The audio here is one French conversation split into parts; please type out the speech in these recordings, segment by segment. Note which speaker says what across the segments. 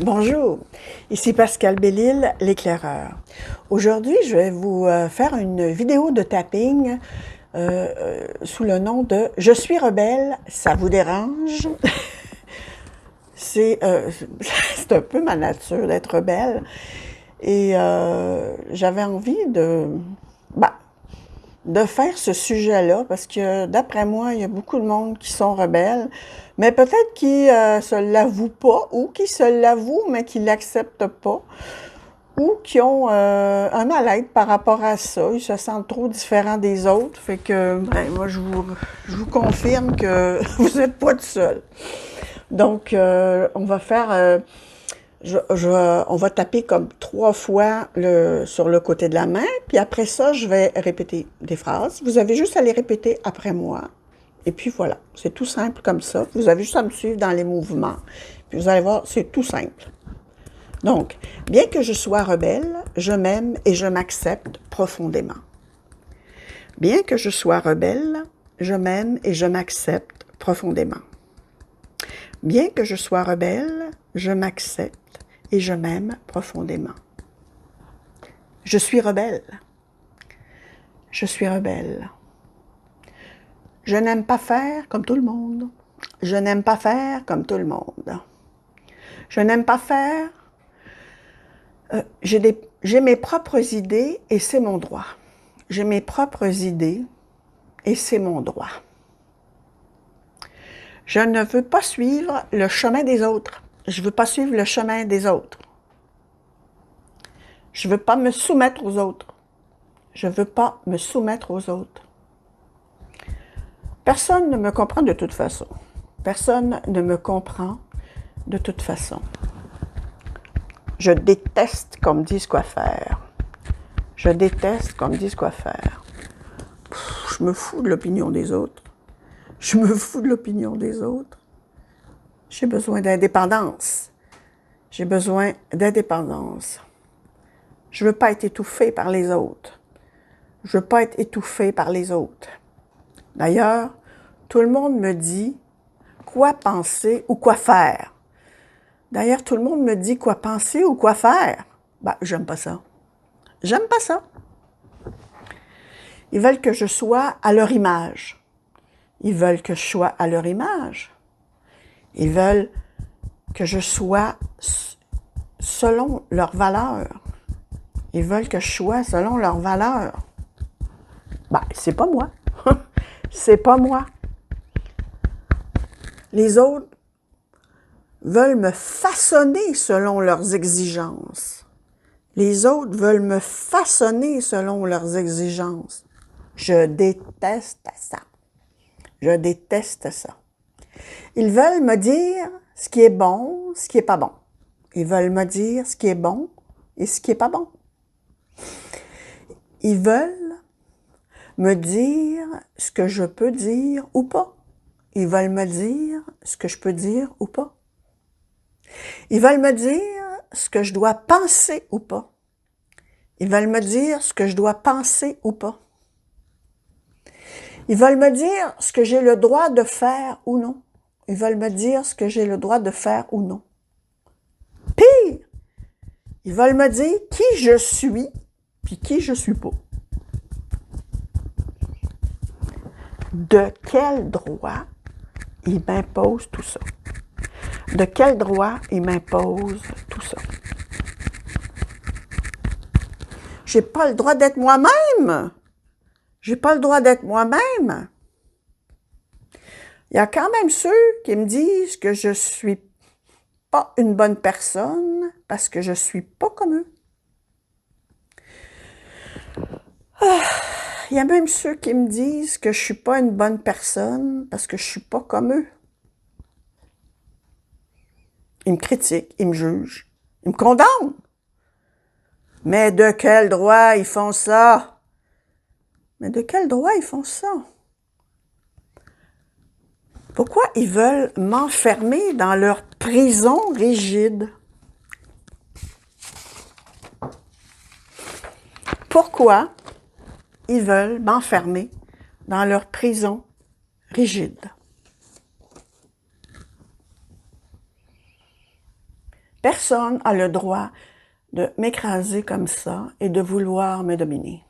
Speaker 1: Bonjour, ici Pascal Bellil, l'éclaireur. Aujourd'hui, je vais vous faire une vidéo de tapping sous le nom de « Je suis rebelle, ça vous dérange? » C'est un peu ma nature d'être rebelle et j'avais envie de faire ce sujet-là, parce que d'après moi, il y a beaucoup de monde qui sont rebelles, mais peut-être qui se l'avouent pas, ou qui se l'avouent, mais qui l'acceptent pas, ou qui ont un mal-être par rapport à ça. Ils se sentent trop différents des autres. Fait que, moi, je vous confirme que vous n'êtes pas tout seul. Donc, on va faire... on va taper comme 3 fois sur le côté de la main, puis après ça, je vais répéter des phrases. Vous avez juste à les répéter après moi. Et puis voilà, c'est tout simple comme ça. Vous avez juste à me suivre dans les mouvements. Puis vous allez voir, c'est tout simple. Donc, bien que je sois rebelle, je m'aime et je m'accepte profondément. Bien que je sois rebelle, je m'aime et je m'accepte profondément. Bien que je sois rebelle, je m'accepte et je m'aime profondément. Je suis rebelle. Je suis rebelle. Je n'aime pas faire comme tout le monde. Je n'aime pas faire comme tout le monde. Je n'aime pas faire... j'ai mes propres idées et c'est mon droit. J'ai mes propres idées et c'est mon droit. Je ne veux pas suivre le chemin des autres. Je ne veux pas suivre le chemin des autres. Je ne veux pas me soumettre aux autres. Je ne veux pas me soumettre aux autres. Personne ne me comprend de toute façon. Personne ne me comprend de toute façon. Je déteste qu'on me dise quoi faire. Je déteste qu'on me dise quoi faire. Je me fous de l'opinion des autres. Je me fous de l'opinion des autres. J'ai besoin d'indépendance. J'ai besoin d'indépendance. Je ne veux pas être étouffée par les autres. Je ne veux pas être étouffée par les autres. D'ailleurs, tout le monde me dit quoi penser ou quoi faire. D'ailleurs, tout le monde me dit quoi penser ou quoi faire. Ben, j'aime pas ça. J'aime pas ça. Ils veulent que je sois à leur image. Ils veulent que je sois à leur image. Ils veulent que je sois selon leurs valeurs. Ils veulent que je sois selon leurs valeurs. Ben, c'est pas moi. C'est pas moi. Les autres veulent me façonner selon leurs exigences. Les autres veulent me façonner selon leurs exigences. Je déteste ça. Je déteste ça. Ils veulent me dire ce qui est bon, ce qui est pas bon. Ils veulent me dire ce qui est bon et ce qui est pas bon. Ils veulent me dire ce que je peux dire ou pas. Ils veulent me dire ce que je peux dire ou pas. Ils veulent me dire ce que je dois penser ou pas. Ils veulent me dire ce que je dois penser ou pas. Ils veulent me dire ce que j'ai le droit de faire ou non. Ils veulent me dire ce que j'ai le droit de faire ou non. Pire, ils veulent me dire qui je suis puis qui je suis pas. De quel droit ils m'imposent tout ça? De quel droit ils m'imposent tout ça? J'ai pas le droit d'être moi-même. J'ai pas le droit d'être moi-même. Il y a quand même ceux qui me disent que je suis pas une bonne personne parce que je suis pas comme eux. Il y a même ceux qui me disent que je suis pas une bonne personne parce que je suis pas comme eux. Ils me critiquent, ils me jugent, ils me condamnent. Mais de quel droit ils font ça? Mais de quel droit ils font ça? Pourquoi ils veulent m'enfermer dans leur prison rigide? Pourquoi ils veulent m'enfermer dans leur prison rigide? Personne n'a le droit de m'écraser comme ça et de vouloir me dominer.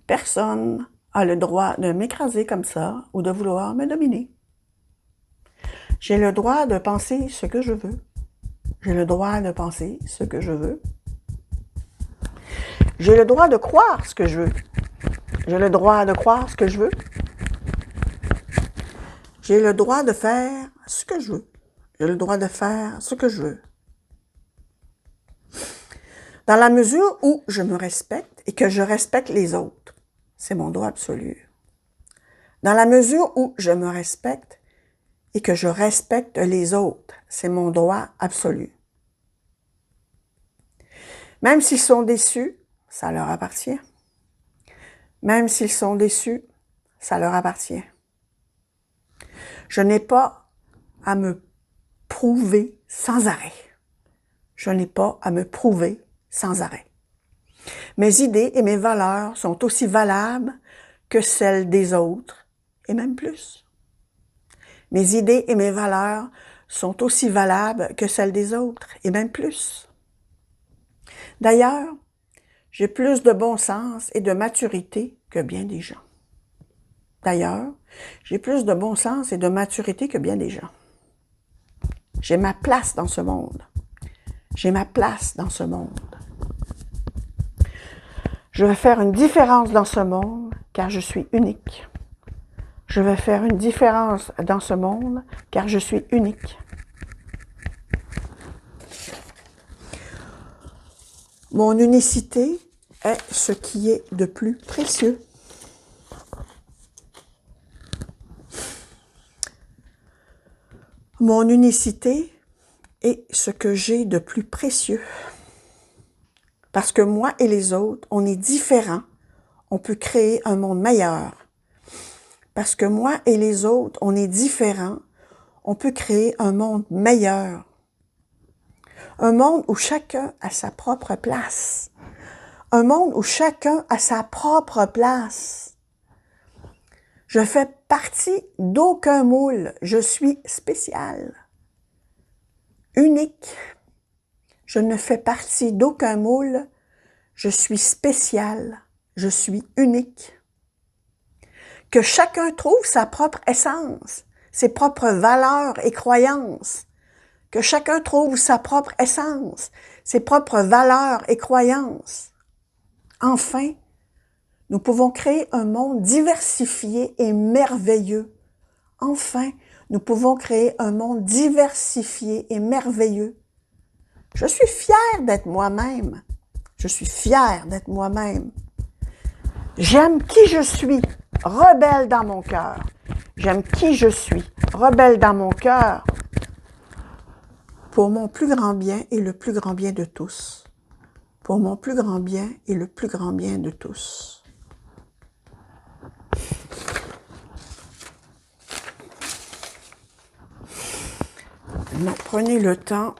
Speaker 1: Personne n'a le droit de m'écraser comme ça ou de vouloir me dominer. J'ai le droit de penser ce que je veux. J'ai le droit de penser ce que je veux. J'ai le droit de croire ce que je veux. J'ai le droit de croire ce que je veux. J'ai le droit de faire ce que je veux. J'ai le droit de faire ce que je veux. Dans la mesure où je me respecte et que je respecte les autres, c'est mon droit absolu. Dans la mesure où je me respecte et que je respecte les autres, c'est mon droit absolu. Même s'ils sont déçus, ça leur appartient. Même s'ils sont déçus, ça leur appartient. Je n'ai pas à me prouver sans arrêt. Je n'ai pas à me prouver sans arrêt. Mes idées et mes valeurs sont aussi valables que celles des autres, et même plus. Mes idées et mes valeurs sont aussi valables que celles des autres, et même plus. D'ailleurs, j'ai plus de bon sens et de maturité que bien des gens. D'ailleurs, j'ai plus de bon sens et de maturité que bien des gens. J'ai ma place dans ce monde. J'ai ma place dans ce monde. Je vais faire une différence dans ce monde, car je suis unique. Je vais faire une différence dans ce monde, car je suis unique. Mon unicité est ce qui est de plus précieux. Mon unicité est ce que j'ai de plus précieux. Parce que moi et les autres, on est différents, on peut créer un monde meilleur. Parce que moi et les autres, on est différents, on peut créer un monde meilleur. Un monde où chacun a sa propre place. Un monde où chacun a sa propre place. Je fais partie d'aucun moule. Je suis spécial. Unique. Je ne fais partie d'aucun moule. Je suis spécial. Je suis unique. Que chacun trouve sa propre essence, ses propres valeurs et croyances. Que chacun trouve sa propre essence, ses propres valeurs et croyances. Enfin, nous pouvons créer un monde diversifié et merveilleux. Enfin, nous pouvons créer un monde diversifié et merveilleux. Je suis fière d'être moi-même. Je suis fière d'être moi-même. J'aime qui je suis, rebelle dans mon cœur. J'aime qui je suis, rebelle dans mon cœur. Pour mon plus grand bien et le plus grand bien de tous. Pour mon plus grand bien et le plus grand bien de tous. Donc, prenez le temps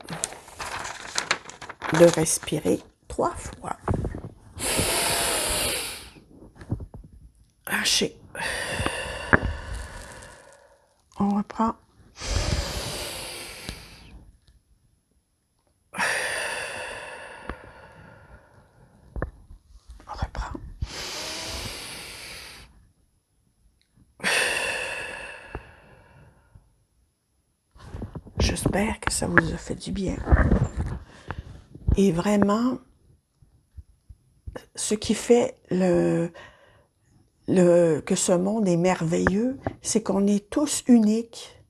Speaker 1: de respirer 3 fois. Lâchez. On reprend. On reprend. J'espère que ça vous a fait du bien. Et vraiment, ce qui fait que ce monde est merveilleux, c'est qu'on est tous uniques.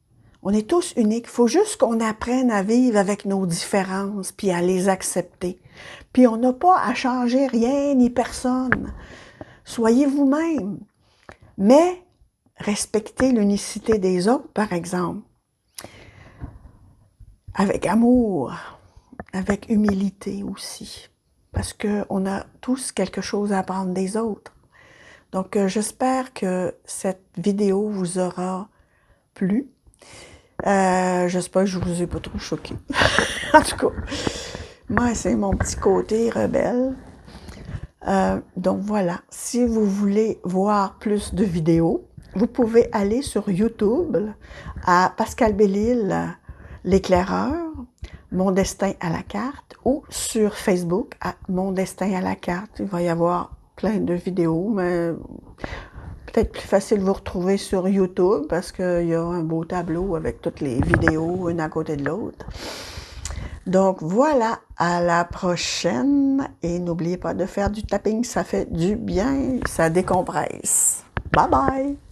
Speaker 1: On est tous uniques. Il faut juste qu'on apprenne à vivre avec nos différences, puis à les accepter. Puis on n'a pas à changer rien ni personne. Soyez vous-même. Mais respectez l'unicité des autres, par exemple. Avec amour, avec humilité aussi. Parce qu'on a tous quelque chose à apprendre des autres. Donc, j'espère que cette vidéo vous aura plu. J'espère que je vous ai pas trop choqué. En tout cas, moi, c'est mon petit côté rebelle. Donc, voilà. Si vous voulez voir plus de vidéos, vous pouvez aller sur YouTube à Pascal Belle-Île, l'éclaireur. Mon Destin à la carte ou sur Facebook à Mon Destin à la carte. Il va y avoir plein de vidéos, mais peut-être plus facile de vous retrouver sur YouTube parce qu'il y a un beau tableau avec toutes les vidéos une à côté de l'autre. Donc voilà, à la prochaine et n'oubliez pas de faire du tapping, ça fait du bien, ça décompresse. Bye bye!